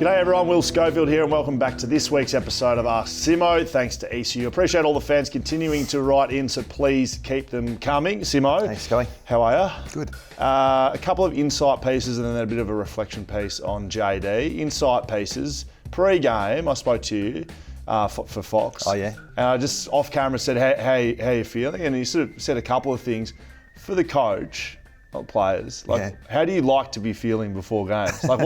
G'day everyone, Will Schofield here and welcome back to this week's episode of Ask Simmo. Thanks to ECU. Appreciate all the fans continuing to write in, so please keep them coming. Simmo, Thanks, Scully. How are you? Good. A couple of insight pieces and then a bit of a reflection piece on JD. Insight pieces, pre-game I spoke to you for Fox. Oh yeah. And I just off camera said, how you feeling? And he sort of said a couple of things. For the coach, not players, how do you like to be feeling before games? Like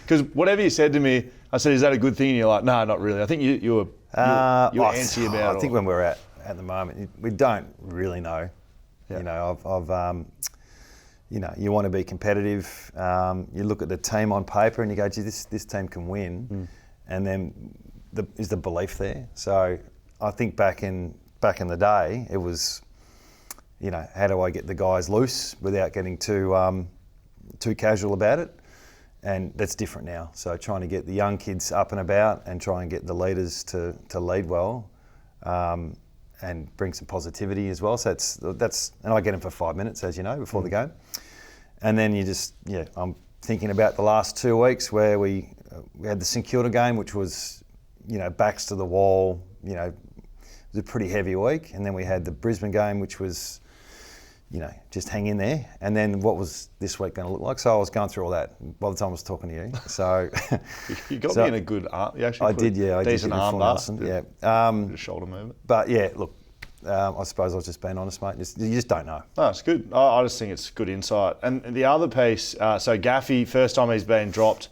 because whatever you said to me, I said, is that a good thing? And you're like, no, not really. I think you were antsy about it. I think when we're at the moment, we don't really know. Yeah. You know, you want to be competitive. You look at the team on paper and you go, gee, this team can win. And then is the belief there? So I think back in the day, it was, you know, how do I get the guys loose without getting too casual about it? And that's different now. So trying to get the young kids up and about and try and get the leaders to lead well and bring some positivity as well. So that's and I get them for 5 minutes, as you know, before the game. And then I'm thinking about the last 2 weeks where we had the St Kilda game, which was, you know, backs to the wall, you know, it was a pretty heavy week. And then we had the Brisbane game, which was, you know, just hang in there. And then what was this week going to look like? So I was going through all that by the time I was talking to you. So you got me in a good arm. You actually I did decent arm bar. Yeah. Shoulder movement. But yeah, look, I suppose I was just being honest, mate. You just don't know. No, it's good. I just think it's good insight. And the other piece, so Gaffy, first time he's been dropped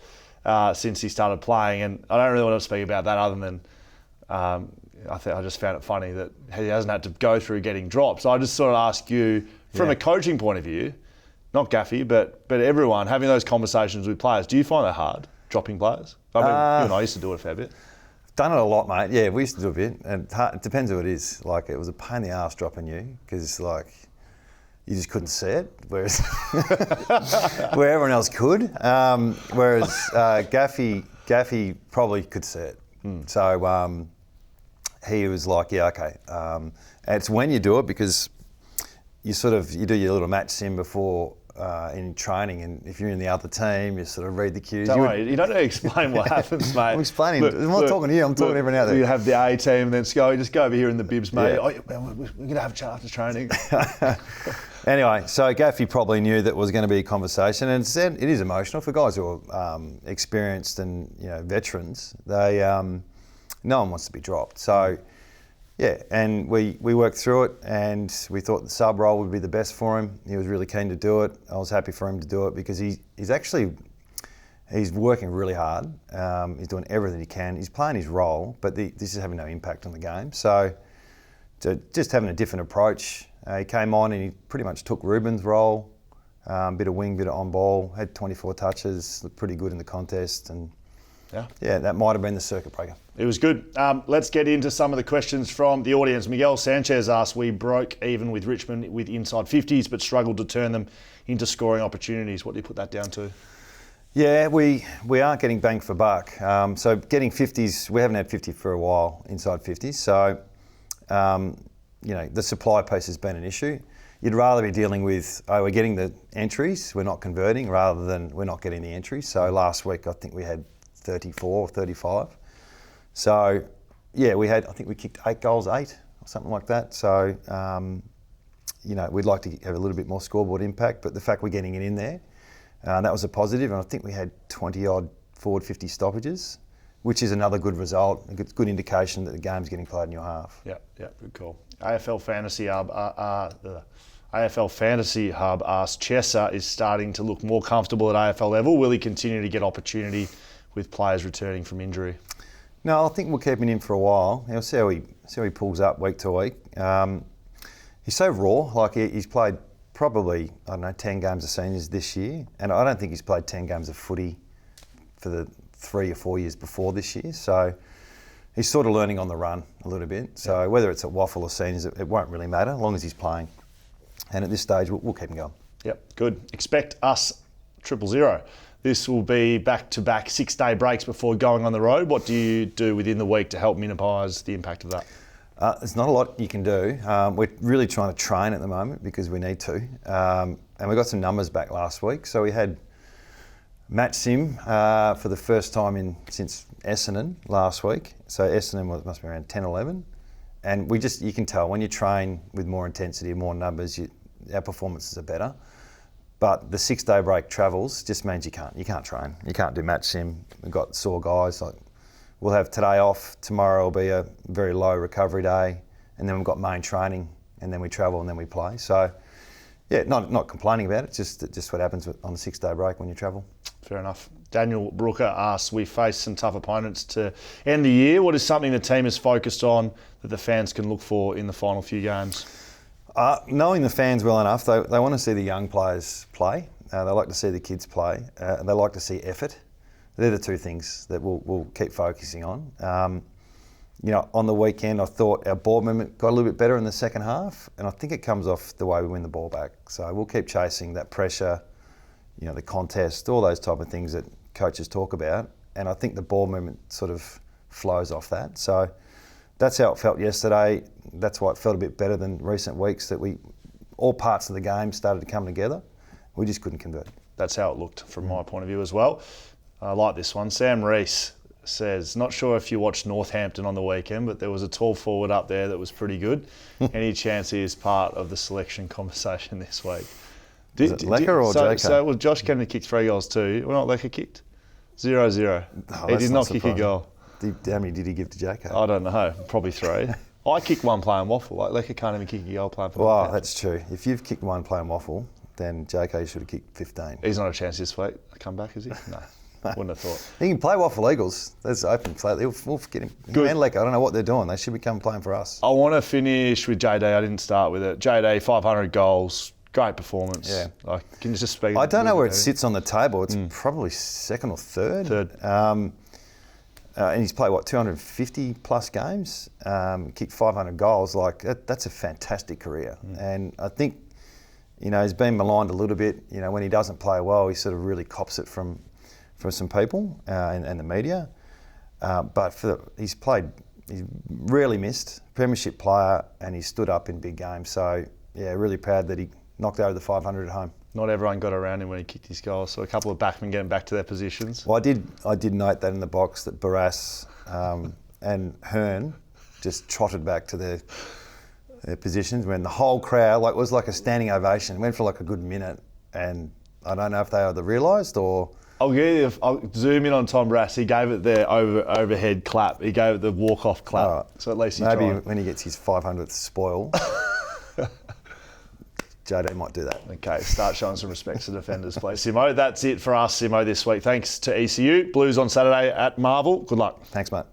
since he started playing, and I don't really want to speak about that other than I just found it funny that he hasn't had to go through getting dropped. So I just sort of ask you, from a coaching point of view, not Gaffy, but everyone, having those conversations with players, do you find that hard, dropping players? I mean, you and I used to do it a fair bit. Done it a lot, mate. Yeah, we used to do a bit. And it depends who it is. Like, it was a pain in the arse dropping you because, like, you just couldn't see it, whereas where everyone else could. Whereas Gaffy probably could see it. So he was like, yeah, okay. And it's when you do it because you do your little match sim before in training, and if you're in the other team, you sort of read the cues. Don't worry, you don't need to explain what happens, mate. I'm explaining. I'm not talking to you. I'm talking to everyone out there. You have the A team, and then just go over here in the bibs, mate. Yeah. Oh, we're going to have a chat after training. Anyway, so Gaffy probably knew that was going to be a conversation, and it is emotional for guys who are experienced and, you know, veterans. They no one wants to be dropped. So. Yeah, and we worked through it, and we thought the sub role would be the best for him. He was really keen to do it. I was happy for him to do it because he's working really hard. He's doing everything he can. He's playing his role, but this is having no impact on the game. So just having a different approach. He came on and he pretty much took Ruben's role, bit of wing, bit of on ball, had 24 touches, looked pretty good in the contest, and yeah, that might have been the circuit breaker. It was good. Let's get into some of the questions from the audience. Miguel Sanchez asked, we broke even with Richmond with inside 50s but struggled to turn them into scoring opportunities. What do you put that down to? Yeah, we aren't getting bang for buck. So getting 50s, we haven't had 50 for a while, inside 50s. So, you know, the supply piece has been an issue. You'd rather be dealing with, we're getting the entries, we're not converting, rather than we're not getting the entries. So last week, I think we had 34 or 35. So, yeah, I think we kicked 8 goals, 8 or something like that. So, you know, we'd like to have a little bit more scoreboard impact, but the fact we're getting it in there, that was a positive. And I think we had 20-odd forward 50 stoppages, which is another good result, a good indication that the game's getting played in your half. Yeah, good call. AFL Fantasy Hub asked, Chesser is starting to look more comfortable at AFL level. Will he continue to get opportunity with players returning from injury? No, I think we'll keep him in for a while. We'll see how he pulls up week to week. He's so raw. Like, he's played probably, 10 games of seniors this year, and I don't think he's played 10 games of footy for the 3 or 4 years before this year. So he's sort of learning on the run a little bit. So whether it's at Waffle or seniors, it won't really matter as long as he's playing. And at this stage, we'll keep him going. Yep, good. Expect us 000. This will be back-to-back 6-day breaks before going on the road. What do you do within the week to help minimise the impact of that? There's not a lot you can do. We're really trying to train at the moment because we need to. And we got some numbers back last week. So we had match sim for the first time since Essendon last week. So Essendon must be around 10, 11. And you can tell when you train with more intensity, more numbers, our performances are better. But the 6-day break travels just means you can't train. You can't do match sim. We've got sore guys. Like we'll have today off. Tomorrow will be a very low recovery day. And then we've got main training. And then we travel and then we play. So, yeah, not complaining about it. Just what happens on the 6-day break when you travel. Fair enough. Daniel Brooker asks, we face some tough opponents to end the year. What is something the team is focused on that the fans can look for in the final few games? Knowing the fans well enough, they want to see the young players play. They like to see the kids play. They like to see effort. They're the two things that we'll keep focusing on. On the weekend, I thought our ball movement got a little bit better in the second half, and I think it comes off the way we win the ball back. So we'll keep chasing that pressure, the contest, all those type of things that coaches talk about. And I think the ball movement sort of flows off that. So that's how it felt yesterday. That's why it felt a bit better than recent weeks, that all parts of the game started to come together. We just couldn't convert. That's how it looked from my point of view as well. I like this one. Sam Rees says, not sure if you watched Northampton on the weekend, but there was a tall forward up there that was pretty good. Any chance he is part of the selection conversation this week? Is it Lecker or JK? So Josh Kennedy kicked 3 goals too. Well, not Lecker kicked. 0-0. He did not kick a goal. How many did he give to JK? I don't know. Probably 3. I kicked one playing waffle. Like Lecker can't even kick a goal playing for Wow, that's true. If you've kicked one playing waffle, then JK should have kicked 15. He's not a chance this week. Come back, is he? No. Wouldn't have thought. He can play Waffle Eagles. That's open play. We'll get him. Good. And Lecker, I don't know what they're doing. They should be coming playing for us. I want to finish with JD. I didn't start with it. JD, 500 goals. Great performance. Yeah. Can you just speak? I don't know where it sits on the table. It's probably second or third. And he's played, 250 plus games, kicked 500 goals. That's a fantastic career. And I think, he's been maligned a little bit. When he doesn't play well, he sort of really cops it from some people and the media. But he's rarely missed, premiership player, and he stood up in big games. So, yeah, really proud that he knocked over the 500 at home. Not everyone got around him when he kicked his goal, so a couple of backmen getting back to their positions. Well, I did note that in the box that Barras and Hearn just trotted back to their positions when the whole crowd, it was like a standing ovation. It went for a good minute, and I don't know if they either realised or... I'll zoom in on Tom Brass. He gave it their overhead clap. He gave it the walk-off clap. Right. So at least he tried. Maybe when he gets his 500th spoil, JD might do that. Okay, start showing some respect to defenders, please. Simmo, that's it for us, Simmo, this week. Thanks to ECU. Blues on Saturday at Marvel. Good luck. Thanks, mate.